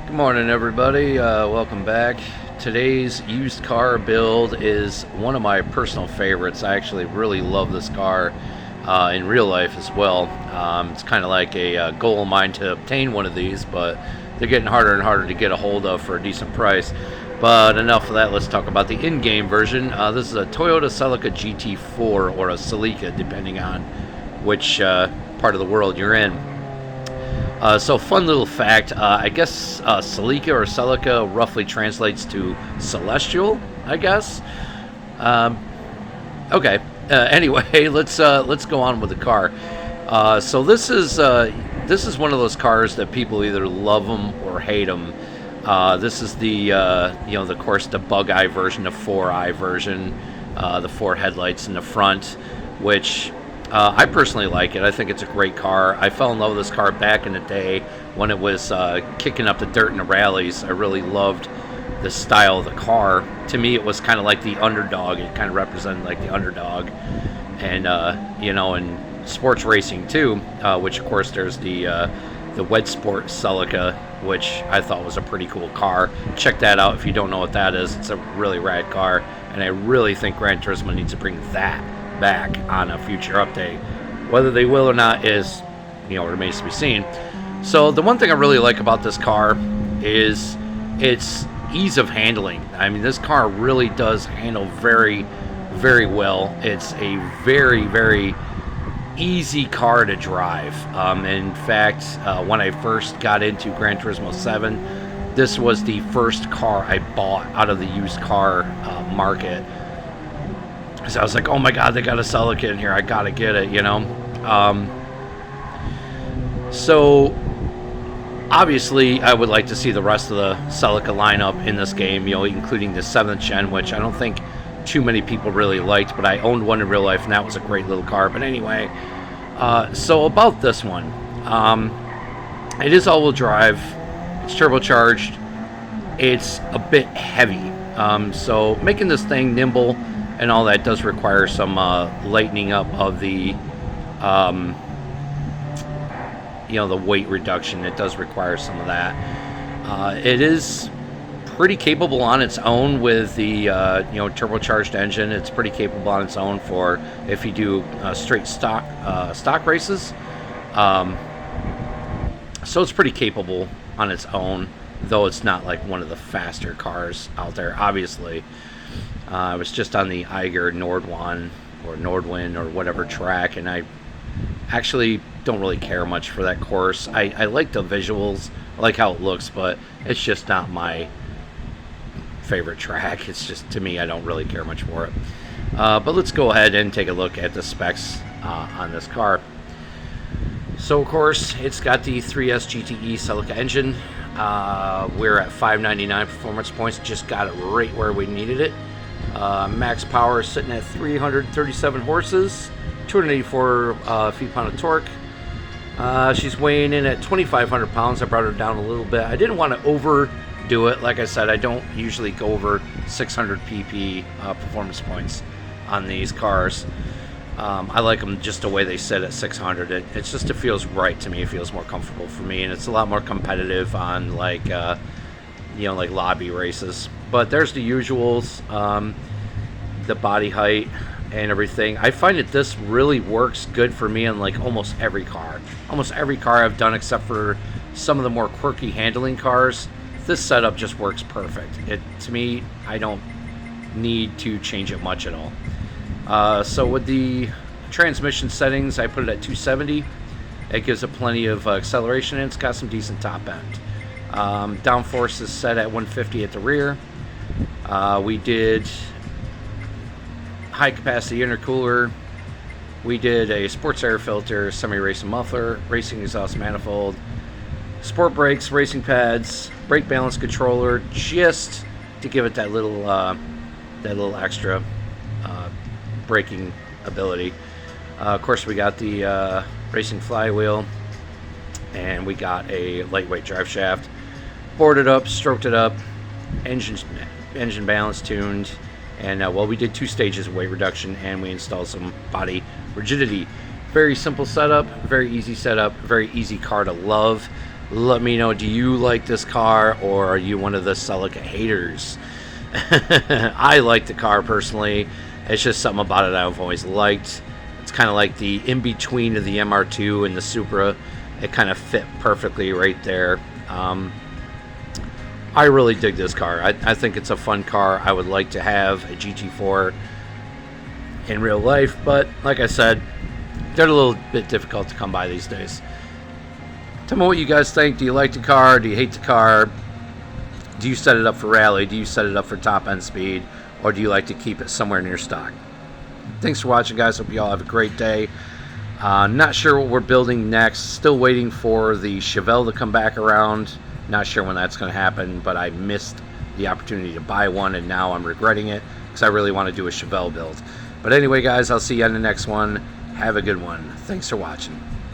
Good morning, everybody. Welcome back. Today's used car build is one of my personal favorites. I actually really love this car in real life as well. It's kind of like a goal of mine to obtain one of these, but they're getting harder and harder to get a hold of for a decent price. But enough of that. Let's talk about the in-game version. This is a Toyota Celica GT4 or a Celica, depending on which part of the world you're in. So fun little fact, I guess Celica or Celica roughly translates to celestial, I guess. Okay. Anyway, let's go on with the car. So this is one of those cars that people either love them or hate them. This is the of course the bug eye version, the 4-eye version, the 4 headlights in the front, which I personally like it. I think it's a great car. I fell in love with this car back in the day when it was kicking up the dirt in the rallies. I really loved the style of the car. To me, it was kind of like the underdog. It kind of represented like the underdog. And, in sports racing too, which of course there's the Wed Sport Celica, which I thought was a pretty cool car. Check that out if you don't know what that is. It's a really rad car. And I really think Gran Turismo needs to bring that back on a future update. Whether they will or not is, remains to be seen. So the one thing I really like about this car is its ease of handling. I mean, this car really does handle very, very well. It's a very, very easy car to drive. In fact, when I first got into Gran Turismo 7, this was the first car I bought out of the used car market. So I was like, oh my god, they got a Celica in here, I gotta get it, So obviously I would like to see the rest of the Celica lineup in this game, including the 7th gen, which I don't think too many people really liked, but I owned one in real life and that was a great little car. But anyway, so about this one, it is all-wheel drive, it's turbocharged, it's a bit heavy, so making this thing nimble and all that does require some lightening up of the the weight reduction. It does require some of that. It is pretty capable on its own with the turbocharged engine. It's pretty capable on its own for if you do straight stock races. So it's pretty capable on its own, though it's not like one of the faster cars out there, obviously. I was just on the Eiger Nordwan or Nordwind or whatever track, and I actually don't really care much for that course. I like the visuals, I like how it looks, but it's just not my favorite track. It's just, to me, I don't really care much for it. But let's go ahead and take a look at the specs on this car. So, of course, it's got the 3S GTE Celica engine. We're at 599 performance points, just got it right where we needed it. Max power is sitting at 337 horses, 284 feet-pound of torque. She's weighing in at 2,500 pounds. I brought her down a little bit. I didn't want to overdo it. Like I said, I don't usually go over 600 pp performance points on these cars. I like them just the way they sit at 600. It feels right to me. It feels more comfortable for me, and it's a lot more competitive on like lobby races. But there's the usuals, the body height and everything. I find that this really works good for me on like almost every car. Almost every car I've done, except for some of the more quirky handling cars, this setup just works perfect. To me, I don't need to change it much at all. So with the transmission settings, I put it at 270. It gives it plenty of acceleration, and it's got some decent top end. Downforce is set at 150 at the rear. We did high capacity intercooler. We did a sports air filter, semi-racing muffler, racing exhaust manifold, sport brakes, racing pads, brake balance controller, just to give it that little extra braking ability. Of course, we got the racing flywheel, and we got a lightweight drive shaft. Boarded up, stroked it up, engine balance tuned, and we did 2 stages of weight reduction, and we installed some body rigidity. Very simple setup, very easy setup, very easy car to love. Let me know, do you like this car, or are you one of the Celica haters? I like the car personally. It's just something about it I've always liked. It's kind of like the in-between of the MR2 and the Supra. It kind of fit perfectly right there. I really dig this car. I think it's a fun car. I would like to have a GT4 in real life, but like I said, they're a little bit difficult to come by these days. Tell me what you guys think. Do you like the car? Do you hate the car? Do you set it up for rally? Do you set it up for top end speed? Or do you like to keep it somewhere near stock? Thanks for watching, guys. Hope you all have a great day. Not sure what we're building next. Still waiting for the Chevelle to come back around. Not sure when that's going to happen, but I missed the opportunity to buy one, and now I'm regretting it because I really want to do a Chevelle build. But anyway, guys, I'll see you on the next one. Have a good one. Thanks for watching.